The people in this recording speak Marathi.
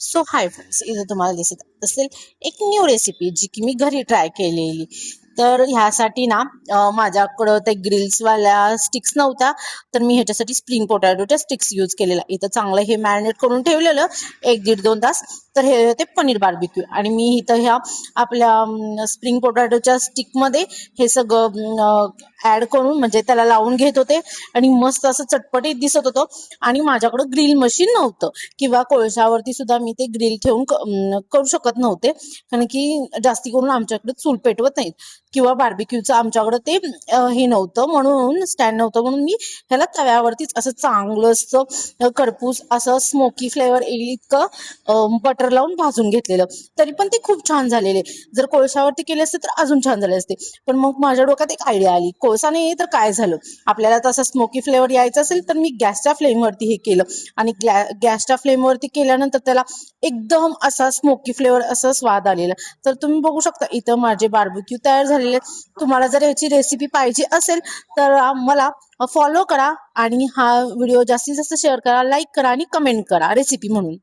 सो हाय फ्रेंड्स, इथं तुम्हाला दिसत असेल एक न्यू रेसिपी जी की मी घरी ट्राय केलेली. तर ह्यासाठी ना माझ्याकडं ते ग्रिल्सवाल्या स्टिक्स नव्हत्या, तर मी ह्याच्यासाठी स्प्रिंग पोटॅटोच्या स्टिक्स यूज केलेला. इथं चांगलं हे मॅरिनेट करून ठेवलेलं 1-1.5-2 तास. तर हे होते पनीर बार्बिक्यू आणि मी इथं ह्या आपल्या स्प्रिंग पोटॅटोच्या स्टिकमध्ये हे सगळं ऍड करून म्हणजे त्याला लावून घेत होते आणि मस्त असं चटपटीत दिसत होतं. आणि माझ्याकडं ग्रिल मशीन नव्हतं किंवा कोळशावरती सुद्धा मी ते ग्रिल ठेवून करू शकत नव्हते, कारण की जास्ती करून आमच्याकडे चूल पेटवत नाहीत किंवा बार्बिक्यूचं आमच्याकडे ते हे नव्हतं, म्हणून स्टँड नव्हतं, म्हणून मी ह्याला तव्यावरतीच असं चांगलं असं खरपूस असं स्मोकी फ्लेवर येईल इतकं बटर लावून भाजून घेतलेलं. तरी पण ते खूप छान झालेले. जर कोळशावरती केले असते तर अजून छान झाले असते. पण मग माझ्या डोक्यात एक आयडिया आली, कोळसा नाही तर काय झालं, आपल्याला तसा स्मोकी फ्लेवर यायचा असेल तर मी गॅसच्या फ्लेमवरती हे केलं आणि गॅसच्या फ्लेमवरती केल्यानंतर त्याला एकदम असा स्मोकी फ्लेवर असा स्वाद आलेला. तर तुम्ही बघू शकता इथं माझे बार्बिक्यू तयार झालेले. तुम्हाला जर याची रेसिपी पाहिजे असेल तर मला फॉलो करा आणि हा व्हिडिओ जास्तीत जास्त शेअर करा, लाईक करा आणि कमेंट करा रेसिपी म्हणून.